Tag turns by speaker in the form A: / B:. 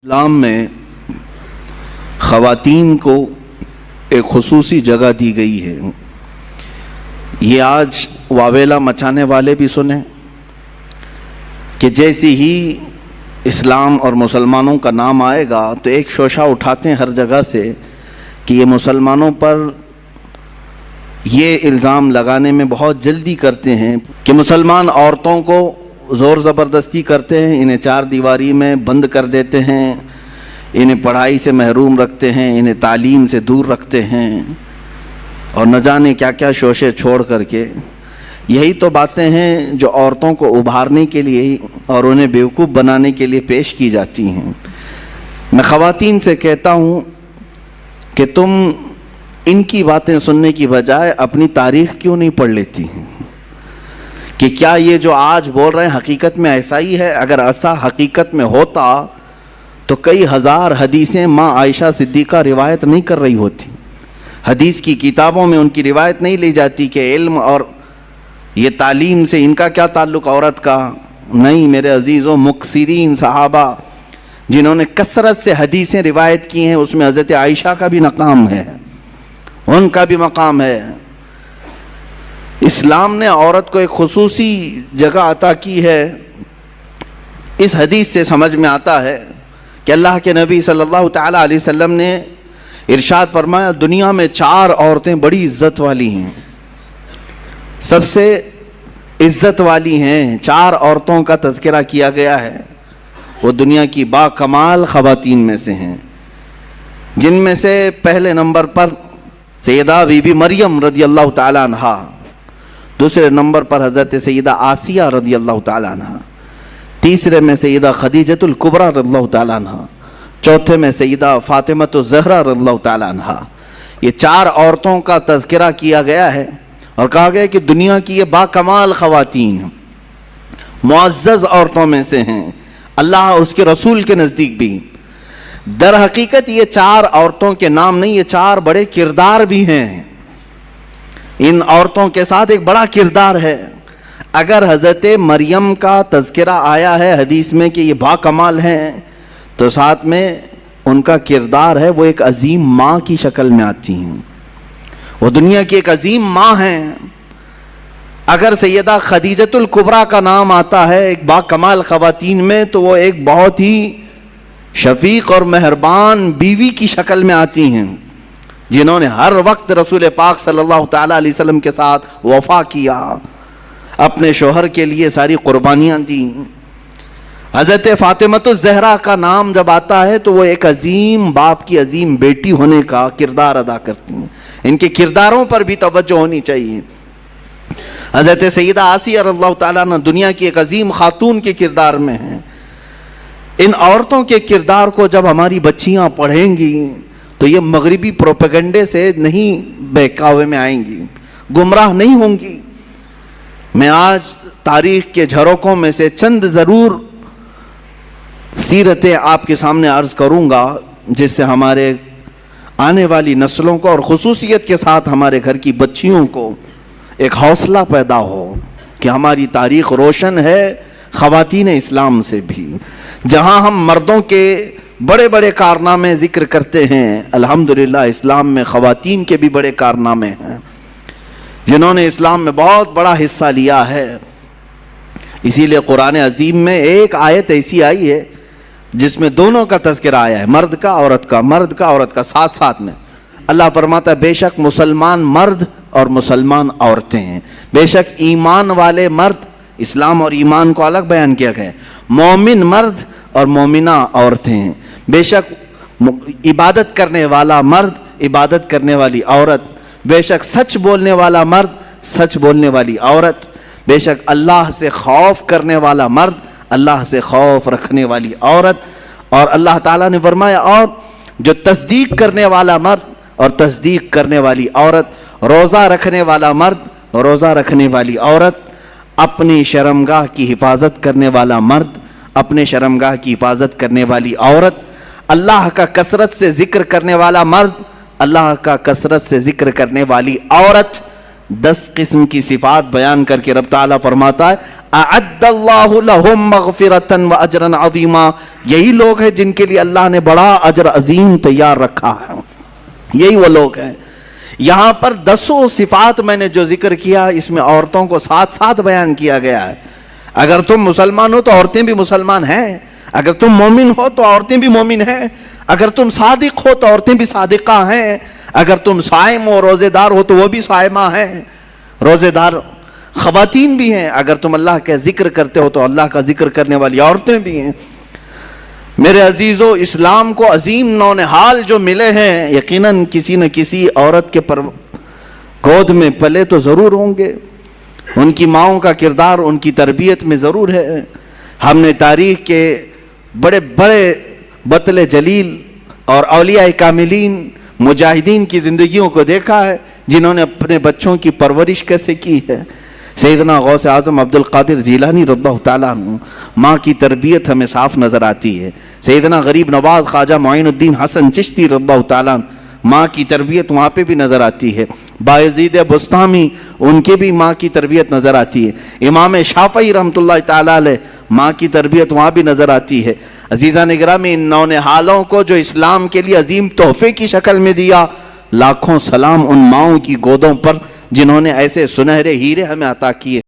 A: اسلام میں خواتین کو ایک خصوصی جگہ دی گئی ہے۔ یہ آج واویلا مچانے والے بھی سنیں کہ جیسی ہی اسلام اور مسلمانوں کا نام آئے گا تو ایک شوشہ اٹھاتے ہیں ہر جگہ سے کہ یہ مسلمانوں پر یہ الزام لگانے میں بہت جلدی کرتے ہیں کہ مسلمان عورتوں کو زور زبردستی کرتے ہیں، انہیں چار دیواری میں بند کر دیتے ہیں، انہیں پڑھائی سے محروم رکھتے ہیں، انہیں تعلیم سے دور رکھتے ہیں اور نہ جانے کیا کیا شوشے چھوڑ کر کے۔ یہی تو باتیں ہیں جو عورتوں کو ابھارنے کے لیے اور انہیں بیوقوف بنانے کے لیے پیش کی جاتی ہیں۔ میں خواتین سے کہتا ہوں کہ تم ان کی باتیں سننے کی بجائے اپنی تاریخ کیوں نہیں پڑھ لیتی ہیں کہ کیا یہ جو آج بول رہے ہیں حقیقت میں ایسا ہی ہے؟ اگر ایسا حقیقت میں ہوتا تو کئی ہزار حدیثیں ماں عائشہ صدیقہ روایت نہیں کر رہی ہوتی، حدیث کی کتابوں میں ان کی روایت نہیں لی جاتی کہ علم اور یہ تعلیم سے ان کا کیا تعلق عورت کا۔ نہیں میرے عزیزوں، مکثرین صحابہ جنہوں نے کثرت سے حدیثیں روایت کی ہیں اس میں حضرت عائشہ کا بھی مقام ہے، ان کا بھی مقام ہے۔ اسلام نے عورت کو ایک خصوصی جگہ عطا کی ہے۔ اس حدیث سے سمجھ میں آتا ہے کہ اللہ کے نبی صلی اللہ تعالیٰ علیہ وسلم نے ارشاد فرمایا دنیا میں چار عورتیں بڑی عزت والی ہیں، سب سے عزت والی ہیں۔ چار عورتوں کا تذکرہ کیا گیا ہے، وہ دنیا کی با کمال خواتین میں سے ہیں، جن میں سے پہلے نمبر پر سیدہ بی بی مریم رضی اللہ تعالیٰ عنہا، دوسرے نمبر پر حضرت سیدہ آسیہ رضی اللہ تعالیٰ عنہ، تیسرے میں سیدہ خدیجۃ الکبریٰ رضی اللہ تعالیٰ عنہ، چوتھے میں سیدہ فاطمۃ الزہرا رضی اللہ تعالیٰ عنہ۔ یہ چار عورتوں کا تذکرہ کیا گیا ہے اور کہا گیا کہ دنیا کی یہ با کمال خواتین معزز عورتوں میں سے ہیں، اللہ اور اس کے رسول کے نزدیک بھی۔ در حقیقت یہ چار عورتوں کے نام نہیں، یہ چار بڑے کردار بھی ہیں۔ ان عورتوں کے ساتھ ایک بڑا کردار ہے۔ اگر حضرت مریم کا تذکرہ آیا ہے حدیث میں کہ یہ با کمال ہیں تو ساتھ میں ان کا کردار ہے وہ ایک عظیم ماں کی شکل میں آتی ہیں، وہ دنیا کی ایک عظیم ماں ہیں۔ اگر سیدہ خدیجۃ الکبریٰ کا نام آتا ہے ایک با کمال خواتین میں تو وہ ایک بہت ہی شفیق اور مہربان بیوی کی شکل میں آتی ہیں، جنہوں نے ہر وقت رسول پاک صلی اللہ تعالیٰ علیہ وسلم کے ساتھ وفا کیا، اپنے شوہر کے لیے ساری قربانیاں دیں۔ حضرت فاطمۃ الزہرا کا نام جب آتا ہے تو وہ ایک عظیم باپ کی عظیم بیٹی ہونے کا کردار ادا کرتی ہیں، ان کے کرداروں پر بھی توجہ ہونی چاہیے۔ حضرت سیدہ آسیہ رضی اللہ تعالیٰ عنہ دنیا کی ایک عظیم خاتون کے کردار میں ہیں۔ ان عورتوں کے کردار کو جب ہماری بچیاں پڑھیں گی تو یہ مغربی پروپیگنڈے سے نہیں بہکاوے میں آئیں گی، گمراہ نہیں ہوں گی۔ میں آج تاریخ کے جھروکوں میں سے چند ضرور سیرتیں آپ کے سامنے عرض کروں گا جس سے ہمارے آنے والی نسلوں کو اور خصوصیت کے ساتھ ہمارے گھر کی بچیوں کو ایک حوصلہ پیدا ہو کہ ہماری تاریخ روشن ہے خواتین اسلام سے بھی۔ جہاں ہم مردوں کے بڑے بڑے کارنامے ذکر کرتے ہیں، الحمدللہ اسلام میں خواتین کے بھی بڑے کارنامے ہیں جنہوں نے اسلام میں بہت بڑا حصہ لیا ہے۔ اسی لیے قرآن عظیم میں ایک آیت ایسی آئی ہے جس میں دونوں کا تذکرہ آیا ہے، مرد کا عورت کا، مرد کا عورت کا، ساتھ ساتھ میں اللہ فرماتا ہے بے شک مسلمان مرد اور مسلمان عورتیں ہیں، بے شک ایمان والے مرد، اسلام اور ایمان کو الگ بیان کیا گیا ہے، مومن مرد اور مومنہ عورتیں ہیں، بے شک عبادت کرنے والا مرد، عبادت کرنے والی عورت، بے شک سچ بولنے والا مرد، سچ بولنے والی عورت، بے شک اللہ سے خوف کرنے والا مرد، اللہ سے خوف رکھنے والی عورت۔ اور اللہ تعالیٰ نے فرمایا اور جو تصدیق کرنے والا مرد اور تصدیق کرنے والی عورت، روزہ رکھنے والا مرد، روزہ رکھنے والی عورت، اپنی شرمگاہ کی حفاظت کرنے والا مرد، اپنے شرمگاہ کی حفاظت کرنے والی عورت، اللہ کا کثرت سے ذکر کرنے والا مرد، اللہ کا کثرت سے ذکر کرنے والی عورت، 10 قسم کی صفات بیان کر کے رب تعالیٰ فرماتا ہے اعد اللہ لہم مغفرۃ واجرا عظیما، یہی لوگ ہیں جن کے لیے اللہ نے بڑا اجر عظیم تیار رکھا ہے، یہی وہ لوگ ہیں۔ یہاں پر 10 صفات میں نے جو ذکر کیا اس میں عورتوں کو ساتھ ساتھ بیان کیا گیا ہے۔ اگر تم مسلمان ہو تو عورتیں بھی مسلمان ہیں، اگر تم مومن ہو تو عورتیں بھی مومن ہیں، اگر تم صادق ہو تو عورتیں بھی صادقہ ہیں، اگر تم صائم ہو روزے دار ہو تو وہ بھی صائمہ ہیں، روزے دار خواتین بھی ہیں، اگر تم اللہ کا ذکر کرتے ہو تو اللہ کا ذکر کرنے والی عورتیں بھی ہیں۔ میرے عزیزو، اسلام کو عظیم نونہال جو ملے ہیں یقیناً کسی نہ کسی عورت کے گود میں پلے تو ضرور ہوں گے، ان کی ماؤں کا کردار ان کی تربیت میں ضرور ہے۔ ہم نے تاریخ کے بڑے بڑے بطل جلیل اور اولیاء کاملین مجاہدین کی زندگیوں کو دیکھا ہے جنہوں نے اپنے بچوں کی پرورش کیسے کی ہے۔ سیدنا غوث اعظم عبد القادر جیلانی رضی اللہ تعالیٰ عنہ، ماں کی تربیت ہمیں صاف نظر آتی ہے۔ سیدنا غریب نواز خواجہ معین الدین حسن چشتی رضی اللہ تعالیٰ عنہ، ماں کی تربیت وہاں پہ بھی نظر آتی ہے۔ بایزید بستامی، ان کے بھی ماں کی تربیت نظر آتی ہے۔ امام شافعی رحمۃ اللہ تعالیٰ علیہ، ماں کی تربیت وہاں بھی نظر آتی ہے۔ عزیزان گرامی، ان نونہالوں کو جو اسلام کے لیے عظیم تحفے کی شکل میں دیا، لاکھوں سلام ان ماؤں کی گودوں پر جنہوں نے ایسے سنہرے ہیرے ہمیں عطا کیے۔